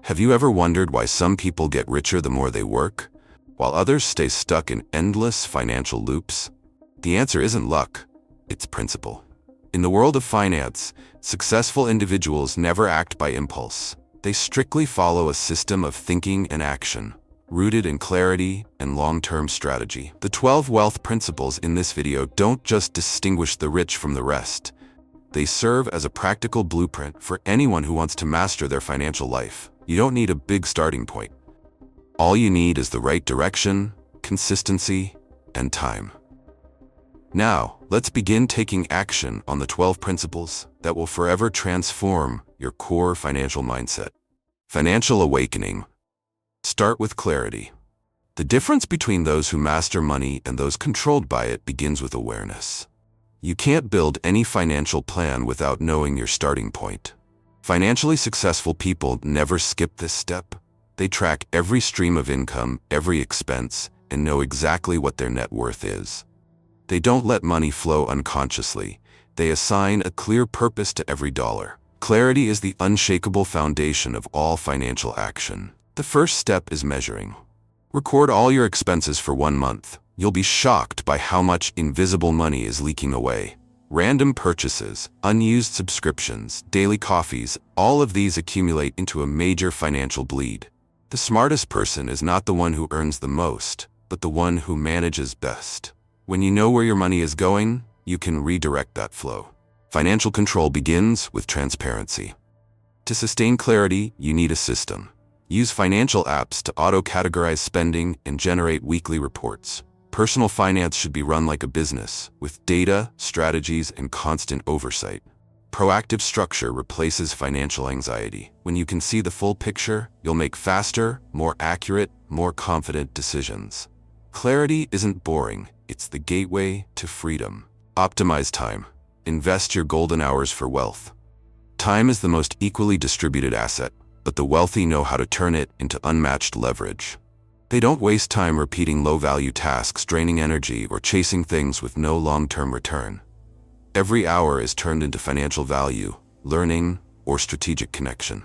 Have you ever wondered why some people get richer the more they work, while others stay stuck in endless financial loops? The answer isn't luck, it's principle. In the world of finance, successful individuals never act by impulse. They strictly follow a system of thinking and action, rooted in clarity and long-term strategy. The 12 wealth principles in this video don't just distinguish the rich from the rest. They serve as a practical blueprint for anyone who wants to master their financial life. You don't need a big starting point. All you need is the right direction, consistency, and time. Now, let's begin taking action on the 12 principles that will forever transform your core financial mindset. Financial awakening. Start with clarity. The difference between those who master money and those controlled by it begins with awareness. You can't build any financial plan without knowing your starting point. Financially successful people never skip this step. They track every stream of income, every expense, and know exactly what their net worth is. They don't let money flow unconsciously. They assign a clear purpose to every dollar. Clarity is the unshakable foundation of all financial action. The first step is measuring. Record all your expenses for 1 month. You'll be shocked by how much invisible money is leaking away. Random purchases, unused subscriptions, daily coffees, all of these accumulate into a major financial bleed. The smartest person is not the one who earns the most, but the one who manages best. When you know where your money is going, you can redirect that flow. Financial control begins with transparency. To sustain clarity, you need a system. Use financial apps to auto-categorize spending and generate weekly reports. Personal finance should be run like a business, with data, strategies, and constant oversight. Proactive structure replaces financial anxiety. When you can see the full picture, you'll make faster, more accurate, more confident decisions. Clarity isn't boring, it's the gateway to freedom. Optimize time. Invest your golden hours for wealth. Time is the most equally distributed asset, but the wealthy know how to turn it into unmatched leverage. They don't waste time repeating low-value tasks, draining energy, or chasing things with no long-term return. Every hour is turned into financial value, learning, or strategic connection.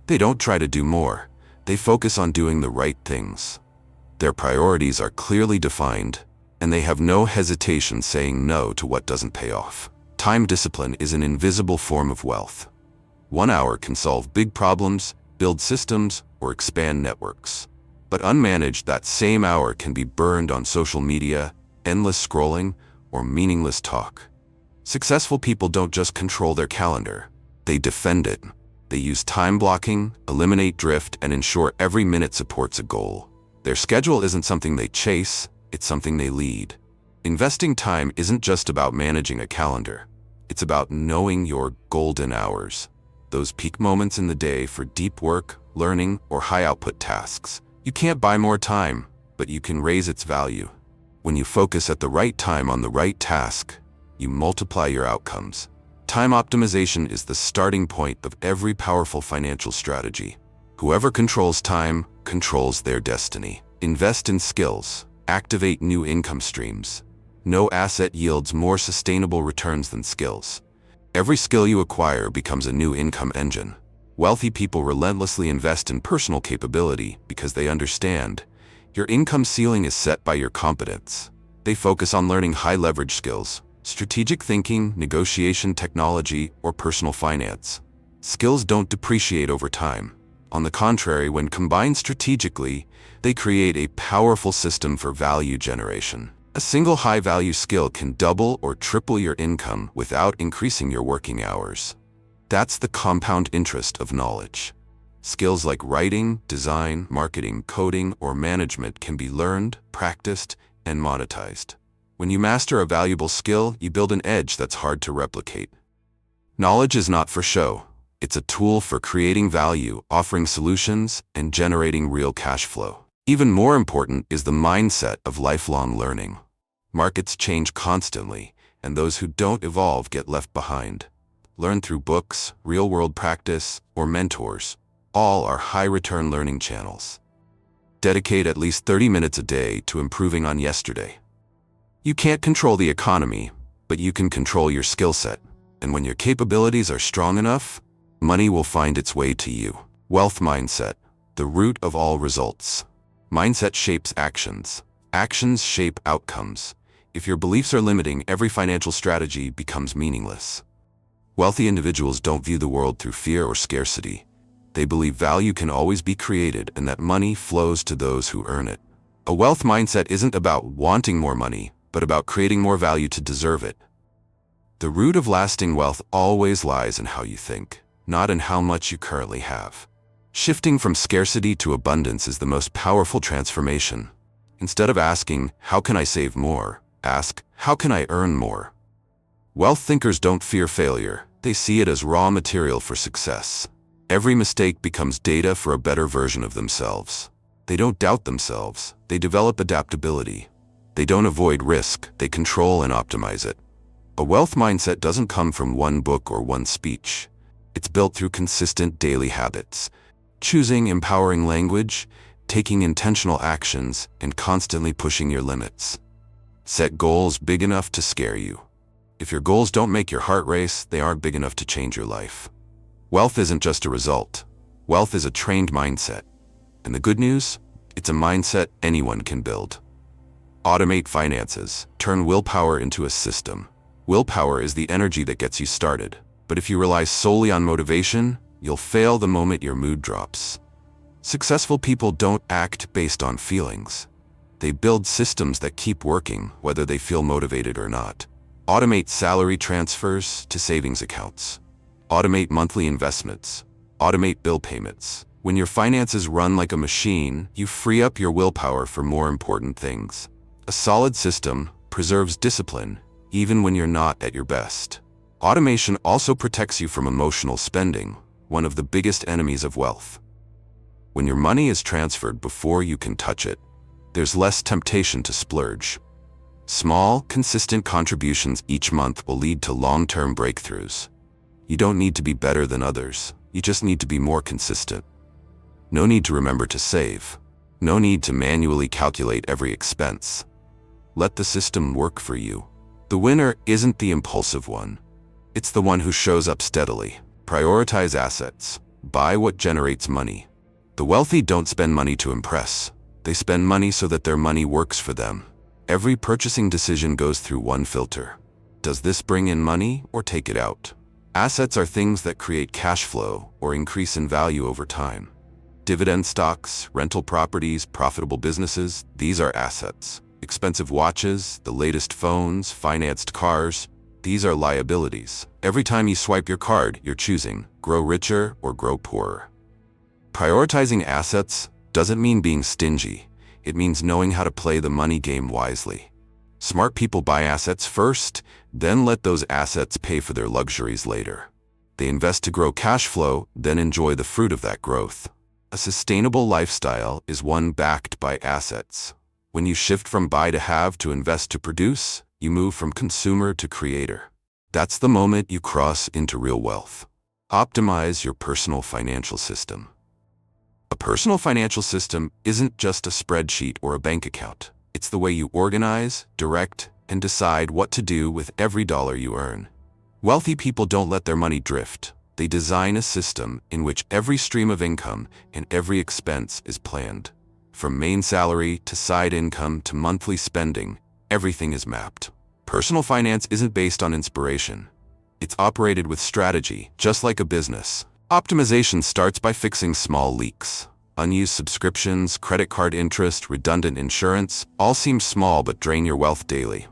They don't try to do more. They focus on doing the right things. Their priorities are clearly defined, and they have no hesitation saying no to what doesn't pay off. Time discipline is an invisible form of wealth. 1 hour can solve big problems, build systems, or expand networks. But unmanaged, that same hour can be burned on social media, endless scrolling, or meaningless talk. Successful people don't just control their calendar, they defend it. They use time blocking, eliminate drift, and ensure every minute supports a goal. Their schedule isn't something they chase, it's something they lead. Investing time isn't just about managing a calendar. It's about knowing your golden hours. Those peak moments in the day for deep work, learning, or high-output tasks. You can't buy more time, but you can raise its value. When you focus at the right time on the right task, you multiply your outcomes. Time optimization is the starting point of every powerful financial strategy. Whoever controls time controls their destiny. Invest in skills. Activate new income streams. No asset yields more sustainable returns than skills. Every skill you acquire becomes a new income engine. Wealthy people relentlessly invest in personal capability because they understand your income ceiling is set by your competence. They focus on learning high-leverage skills, strategic thinking, negotiation technology, or personal finance. Skills don't depreciate over time. On the contrary, when combined strategically, they create a powerful system for value generation. A single high-value skill can double or triple your income without increasing your working hours. That's the compound interest of knowledge. Skills like writing, design, marketing, coding, or management can be learned, practiced, and monetized. When you master a valuable skill, you build an edge that's hard to replicate. Knowledge is not for show. It's a tool for creating value, offering solutions, and generating real cash flow. Even more important is the mindset of lifelong learning. Markets change constantly, and those who don't evolve get left behind. Learn through books, real-world practice, or mentors. All are high-return learning channels. Dedicate at least 30 minutes a day to improving on yesterday. You can't control the economy, but you can control your skill set. And when your capabilities are strong enough, money will find its way to you. Wealth mindset, the root of all results. Mindset shapes actions. Actions shape outcomes. If your beliefs are limiting, every financial strategy becomes meaningless. Wealthy individuals don't view the world through fear or scarcity. They believe value can always be created and that money flows to those who earn it. A wealth mindset isn't about wanting more money, but about creating more value to deserve it. The root of lasting wealth always lies in how you think, not in how much you currently have. Shifting from scarcity to abundance is the most powerful transformation. Instead of asking, "How can I save more?" ask, "How can I earn more?" Wealth thinkers don't fear failure. They see it as raw material for success. Every mistake becomes data for a better version of themselves. They don't doubt themselves. They develop adaptability. They don't avoid risk. They control and optimize it. A wealth mindset doesn't come from one book or one speech. It's built through consistent daily habits. Choosing empowering language, taking intentional actions, and constantly pushing your limits. Set goals big enough to scare you. If your goals don't make your heart race, they aren't big enough to change your life. Wealth isn't just a result. Wealth is a trained mindset. And the good news? It's a mindset anyone can build. Automate finances. Turn willpower into a system. Willpower is the energy that gets you started. But if you rely solely on motivation, you'll fail the moment your mood drops. Successful people don't act based on feelings. They build systems that keep working, whether they feel motivated or not. Automate salary transfers to savings accounts. Automate monthly investments. Automate bill payments. When your finances run like a machine, you free up your willpower for more important things. A solid system preserves discipline, even when you're not at your best. Automation also protects you from emotional spending, one of the biggest enemies of wealth. When your money is transferred before you can touch it, there's less temptation to splurge. Small, consistent contributions each month will lead to long-term breakthroughs. You don't need to be better than others. You just need to be more consistent. No need to remember to save. No need to manually calculate every expense. Let the system work for you. The winner isn't the impulsive one. It's the one who shows up steadily. Prioritize assets. Buy what generates money. The wealthy don't spend money to impress. They spend money so that their money works for them. Every purchasing decision goes through one filter. Does this bring in money or take it out? Assets are things that create cash flow or increase in value over time. Dividend stocks, rental properties, profitable businesses, these are assets. Expensive watches, the latest phones, financed cars, these are liabilities. Every time you swipe your card, you're choosing grow richer or grow poorer. Prioritizing assets doesn't mean being stingy. It means knowing how to play the money game wisely. Smart people buy assets first, then let those assets pay for their luxuries later. They invest to grow cash flow, then enjoy the fruit of that growth. A sustainable lifestyle is one backed by assets. When you shift from buy to have to invest to produce, you move from consumer to creator. That's the moment you cross into real wealth. Optimize your personal financial system. A personal financial system isn't just a spreadsheet or a bank account. It's the way you organize, direct, and decide what to do with every dollar you earn. Wealthy people don't let their money drift. They design a system in which every stream of income and every expense is planned. From main salary to side income to monthly spending, everything is mapped. Personal finance isn't based on inspiration. It's operated with strategy, just like a business. Optimization starts by fixing small leaks. Unused subscriptions, credit card interest, redundant insurance, all seem small but drain your wealth daily.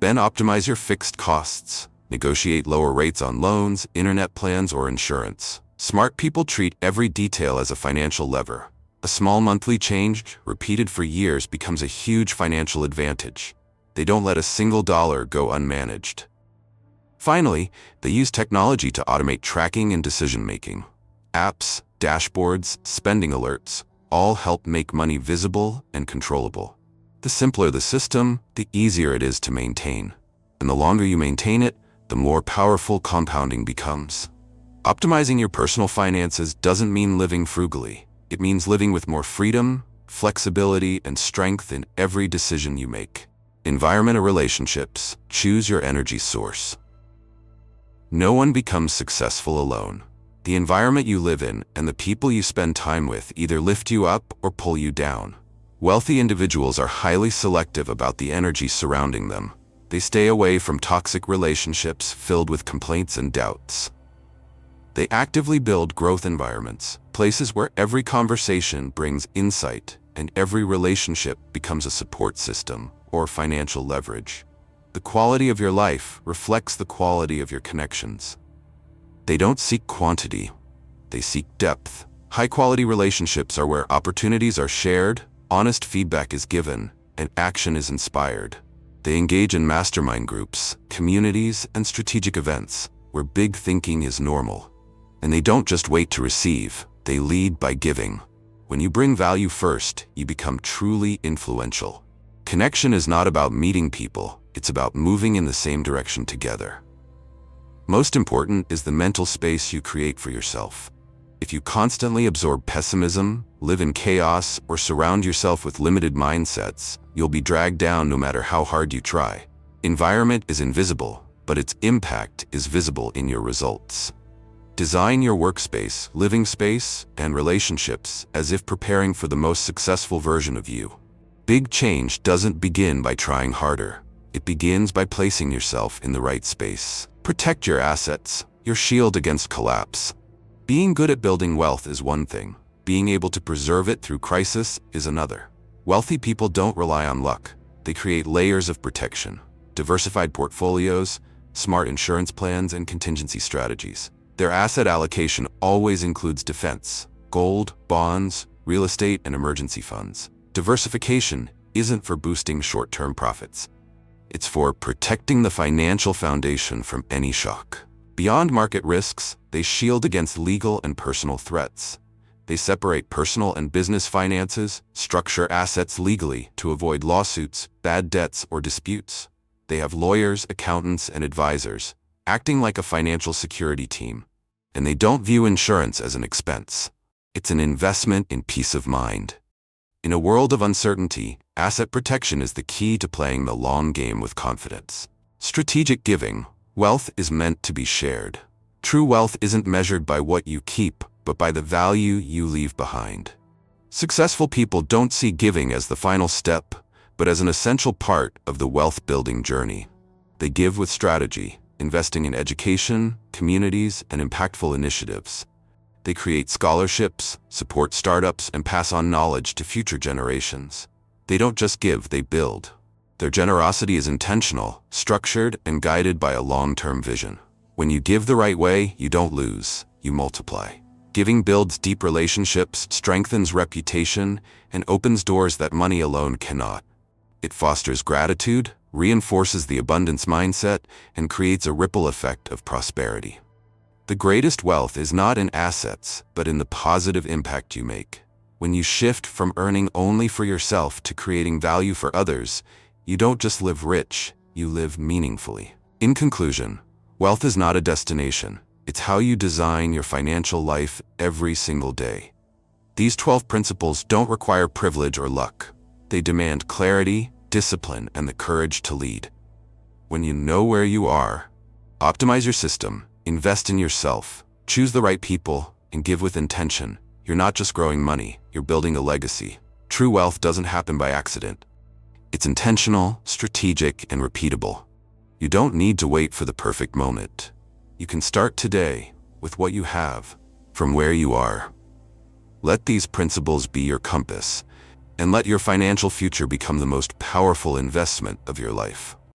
Then optimize your fixed costs. Negotiate lower rates on loans, internet plans, or insurance. Smart people treat every detail as a financial lever. A small monthly change, repeated for years, becomes a huge financial advantage. They don't let a single dollar go unmanaged. Finally, they use technology to automate tracking and decision-making. Apps, dashboards, spending alerts, all help make money visible and controllable. The simpler the system, the easier it is to maintain. And the longer you maintain it, the more powerful compounding becomes. Optimizing your personal finances doesn't mean living frugally. It means living with more freedom, flexibility, and strength in every decision you make. Environment or relationships, choose your energy source. No one becomes successful alone. The environment you live in and the people you spend time with either lift you up or pull you down. Wealthy individuals are highly selective about the energy surrounding them. They stay away from toxic relationships filled with complaints and doubts. They actively build growth environments, places where every conversation brings insight and every relationship becomes a support system or financial leverage. The quality of your life reflects the quality of your connections. They don't seek quantity, they seek depth. High-quality relationships are where opportunities are shared, honest feedback is given, and action is inspired. They engage in mastermind groups, communities, and strategic events where big thinking is normal. And they don't just wait to receive, they lead by giving. When you bring value first, you become truly influential. Connection is not about meeting people, it's about moving in the same direction together. Most important is the mental space you create for yourself. If you constantly absorb pessimism, live in chaos, or surround yourself with limited mindsets, you'll be dragged down no matter how hard you try. Environment is invisible, but its impact is visible in your results. Design your workspace, living space, and relationships as if preparing for the most successful version of you. Big change doesn't begin by trying harder. It begins by placing yourself in the right space. Protect your assets, your shield against collapse. Being good at building wealth is one thing. Being able to preserve it through crisis is another. Wealthy people don't rely on luck. They create layers of protection, diversified portfolios, smart insurance plans, and contingency strategies. Their asset allocation always includes defense, gold, bonds, real estate, and emergency funds. Diversification isn't for boosting short-term profits. It's for protecting the financial foundation from any shock. Beyond market risks, they shield against legal and personal threats. They separate personal and business finances, structure assets legally to avoid lawsuits, bad debts, or disputes. They have lawyers, accountants, and advisors, acting like a financial security team. And they don't view insurance as an expense. It's an investment in peace of mind. In a world of uncertainty, asset protection is the key to playing the long game with confidence. Strategic giving. Wealth is meant to be shared. True wealth isn't measured by what you keep, but by the value you leave behind. Successful people don't see giving as the final step, but as an essential part of the wealth-building journey. They give with strategy, investing in education, communities, and impactful initiatives. They create scholarships, support startups, and pass on knowledge to future generations. They don't just give, they build. Their generosity is intentional, structured, and guided by a long-term vision. When you give the right way, you don't lose, you multiply. Giving builds deep relationships, strengthens reputation, and opens doors that money alone cannot. It fosters gratitude, reinforces the abundance mindset, and creates a ripple effect of prosperity. The greatest wealth is not in assets, but in the positive impact you make. When you shift from earning only for yourself to creating value for others, you don't just live rich, you live meaningfully. In conclusion, wealth is not a destination. It's how you design your financial life every single day. These 12 principles don't require privilege or luck. They demand clarity, discipline, and the courage to lead. When you know where you are, optimize your system, invest in yourself, choose the right people, and give with intention. You're not just growing money, you're building a legacy. True wealth doesn't happen by accident. It's intentional, strategic, and repeatable. You don't need to wait for the perfect moment. You can start today with what you have, from where you are. Let these principles be your compass, and let your financial future become the most powerful investment of your life.